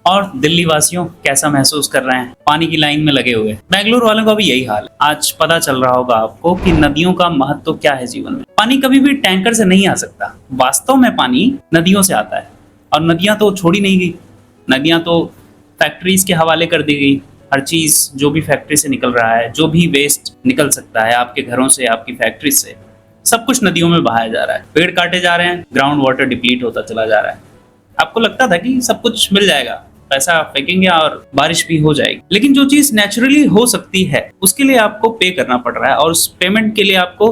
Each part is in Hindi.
और दिल्ली वासियों कैसा महसूस कर रहे हैं पानी की लाइन में लगे हुए। बेंगलुरु वालों का भी यही हाल है। आज पता चल रहा होगा आपको कि नदियों का महत्व क्या है जीवन में। पानी कभी भी टैंकर से नहीं आ सकता, वास्तव में पानी नदियों से आता है। और नदियां तो छोड़ी नहीं गई, नदियां तो फैक्ट्रीज के हवाले कर दी गई। हर चीज जो भी फैक्ट्री से निकल रहा है, जो भी वेस्ट निकल सकता है आपके घरों से, आपकी फैक्ट्री से, सब कुछ नदियों में बहाया जा रहा है। पेड़ काटे जा रहे हैं, ग्राउंड वाटर डिप्लीट होता चला जा रहा है। आपको लगता था कि सब कुछ मिल जाएगा, पैसा फेंकेंगे और बारिश भी हो जाएगी, लेकिन जो चीज नेचुरली हो सकती है उसके लिए आपको पे करना पड़ रहा है और उस पेमेंट के लिए आपको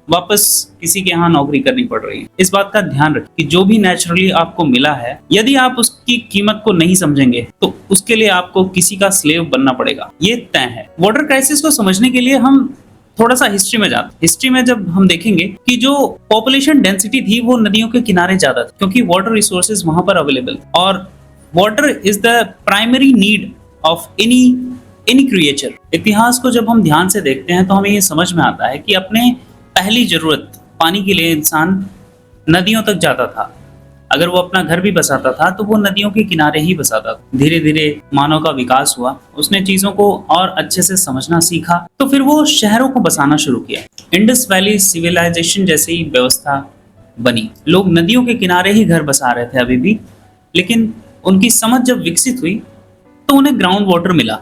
वापस किसी के यहाँ नौकरी करनी पड़ रही है। इस बात का ध्यान रखें कि जो भी नेचुरली आपको मिला है, यदि आप उसकी कीमत को नहीं समझेंगे तो उसके लिए आपको किसी का स्लेव बनना पड़ेगा, ये तय है। वाटर क्राइसिस को समझने के लिए हम थोड़ा सा हिस्ट्री में जाते। हिस्ट्री में जब हम देखेंगे कि जो पॉपुलेशन डेंसिटी थी वो नदियों के किनारे ज्यादा थी, क्योंकि वाटर रिसोर्सेज वहां पर अवेलेबल, और water is the primary need of any creature. इतिहास को जब हम ध्यान से देखते हैं तो हमें ये समझ में आता है कि अपने पहली जरूरत पानी के लिए इंसान नदियों तक जाता था। अगर वो अपना घर भी बसाता था तो वो नदियों के किनारे ही बसाता था। धीरे धीरे मानव का विकास हुआ, उसने चीजों को और अच्छे से समझना सीखा, तो फिर वो शहरों को बसाना शुरू किया। इंडस वैली सिविलाइजेशन जैसी व्यवस्था बनी। लोग नदियों के किनारे ही घर बसा रहे थे अभी भी, लेकिन उनकी समझ जब विकसित हुई तो उन्हें ग्राउंड वाटर मिला।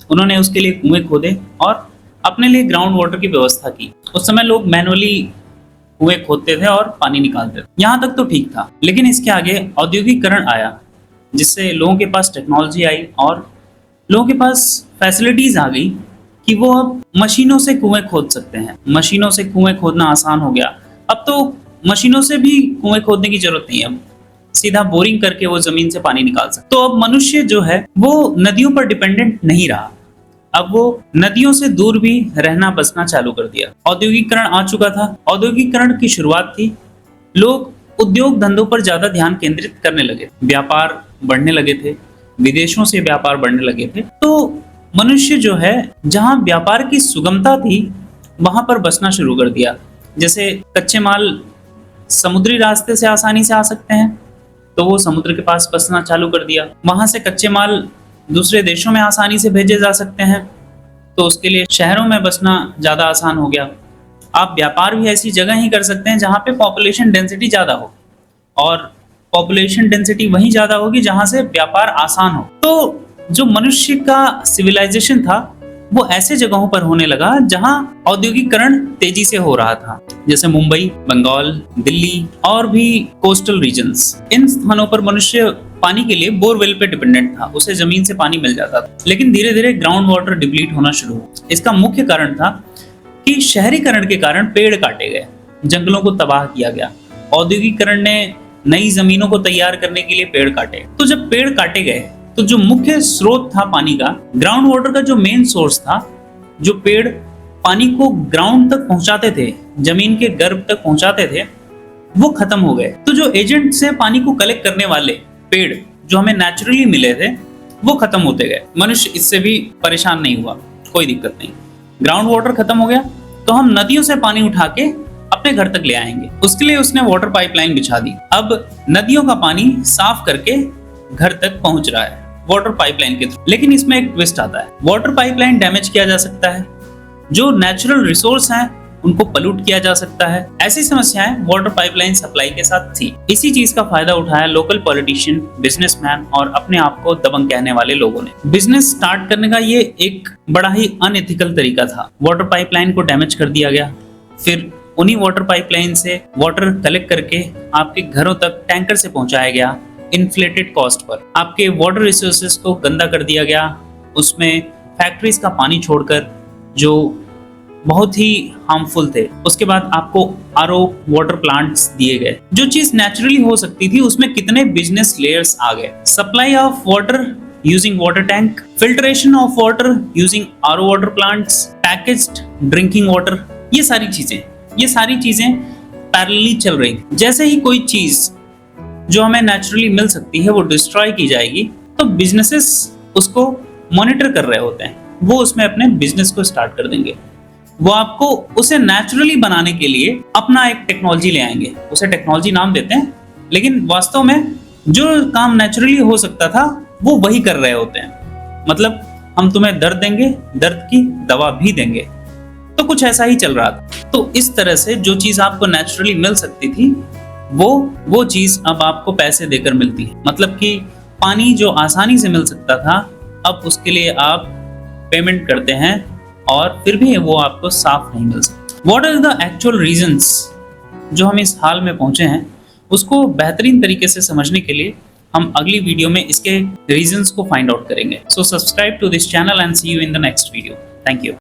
उन्होंने उसके लिए कुएं खोदे और अपने लिए ग्राउंड वाटर की व्यवस्था की। उस समय लोग मैनुअली कुएं खोदते थे और पानी निकालते थे। यहाँ तक तो ठीक था, लेकिन इसके आगे औद्योगिकरण आया, जिससे लोगों के पास टेक्नोलॉजी आई और लोगों के पास फैसिलिटीज आ गई कि वो अब मशीनों से कुएं खोद सकते हैं। मशीनों से कुएं खोदना आसान हो गया। अब तो मशीनों से भी कुएं खोदने की जरूरत नहीं है, अब सीधा बोरिंग करके वो जमीन से पानी निकाल सकते। तो अब मनुष्य जो है वो नदियों पर डिपेंडेंट नहीं रहा, अब वो नदियों से दूर भी रहना बसना चालू कर दिया। औद्योगिकरण आ चुका था। औद्योगिकरण की शुरुआत थी, लोग उद्योग धंधों पर ज्यादा ध्यान केंद्रित करने लगे, व्यापार बढ़ने लगे थे, विदेशों से व्यापार बढ़ने लगे थे। तो मनुष्य जो है जहां व्यापार की सुगमता थी वहां पर बसना शुरू कर दिया। जैसे कच्चे माल समुद्री रास्ते से आसानी से आ सकते हैं तो वो समुद्र के पास बसना चालू कर दिया। वहां से कच्चे माल दूसरे देशों में आसानी से भेजे जा सकते हैं तो उसके लिए शहरों में बसना ज्यादा आसान हो गया। आप व्यापार भी ऐसी जगह ही कर सकते हैं जहां पे पॉपुलेशन डेंसिटी ज्यादा हो, और पॉपुलेशन डेंसिटी वहीं ज्यादा होगी जहां से व्यापार आसान हो। तो जो मनुष्य का सिविलाइजेशन था वो ऐसे जगहों पर होने लगा जहां औद्योगिकरण तेजी से हो रहा था, जैसे मुंबई, बंगाल, दिल्ली और भी कोस्टल रीजन्स। इन स्थानों पर मनुष्य पानी के लिए बोरवेल पे डिपेंडेंट था, उसे जमीन से पानी मिल जाता था। लेकिन धीरे धीरे ग्राउंड वाटर डिप्लीट होना शुरू हुआ। इसका मुख्य कारण था कि शहरीकरण के कारण पेड़ काटे गए, जंगलों को तबाह किया गया। औद्योगिकरण ने नई जमीनों को तैयार करने के लिए पेड़ काटे। तो जब पेड़ काटे गए तो जो मुख्य स्रोत था पानी का, ग्राउंड वाटर का जो मेन सोर्स था, जो पेड़ पानी को ग्राउंड तक पहुंचाते थे, जमीन के गर्भ तक पहुंचाते थे, वो खत्म हो गए। तो जो एजेंट से पानी को कलेक्ट करने वाले पेड़ जो हमें नेचुरली मिले थे वो खत्म होते गए। मनुष्य इससे भी परेशान नहीं हुआ, कोई दिक्कत नहीं। ग्राउंड वाटर खत्म हो गया तो हम नदियों से पानी उठा के अपने घर तक ले आएंगे। उसके लिए उसने वाटर पाइपलाइन बिछा दी। अब नदियों का पानी साफ करके घर तक पहुंच रहा है वाटर पाइपलाइन के थ्रू। लेकिन इसमें एक ट्विस्ट आता है, वाटर पाइपलाइन डैमेज किया जा सकता है, जो नेचुरल रिसोर्स हैं उनको पल्यूट किया जा सकता है। ऐसी समस्याएं वाटर पाइपलाइन सप्लाई के साथ थी। इसी चीज का फायदा उठाया लोकल पॉलिटिशियन, बिजनेसमैन और अपने आप को दबंग कहने वाले लोगों ने। बिजनेस स्टार्ट करने का ये एक बड़ा ही अनएथिकल तरीका था। वाटर पाइपलाइन को डैमेज कर दिया गया, फिर उन्हीं वाटर पाइपलाइन से वाटर कलेक्ट करके आपके घरों तक टैंकर से पहुंचाया गया इन्फ्लेटेड कॉस्ट पर। आपके वाटर रिसोर्सेज को गंदा कर दिया गया, उसमें फैक्ट्रीज का पानी छोड़कर जो बहुत ही हार्मफुल थे। उसके बाद आपको आरओ वाटर प्लांट्स दिए गए। जो चीज नेचुरली हो सकती थी उसमें कितने बिजनेस लेयर्स आ गए। Supply of water using water tank, filtration of water using RO water plants, packaged drinking water, ये सारी चीजें पैरेलली चल रही थी। जैसे ही कोई चीज जो हमें नेचुरली मिल सकती है वो डिस्ट्रॉय की जाएगी तो बिजनेसेस उसको मॉनिटर कर रहे होते हैं, वो उसमें अपने बिजनेस को स्टार्ट कर देंगे। वो आपको उसे नेचुरली बनाने के लिए अपना एक टेक्नोलॉजी ले आएंगे, उसे टेक्नोलॉजी नाम देते हैं, लेकिन वास्तव में जो काम नेचुरली हो सकता था वो वही कर रहे होते हैं। मतलब हम तुम्हें दर्द देंगे, दर्द की दवा भी देंगे। तो कुछ ऐसा ही चल रहा था। तो इस तरह से जो चीज आपको नेचुरली मिल सकती थी वो चीज अब आपको पैसे देकर मिलती है। मतलब कि पानी जो आसानी से मिल सकता था, अब उसके लिए आप पेमेंट करते हैं और फिर भी वो आपको साफ नहीं मिल सकता। What are the actual reasons जो हम इस हाल में पहुंचे हैं, उसको बेहतरीन तरीके से समझने के लिए हम अगली वीडियो में इसके रीजंस को फाइंड आउट करेंगे। So subscribe to this channel and see you in the next video. Thank you.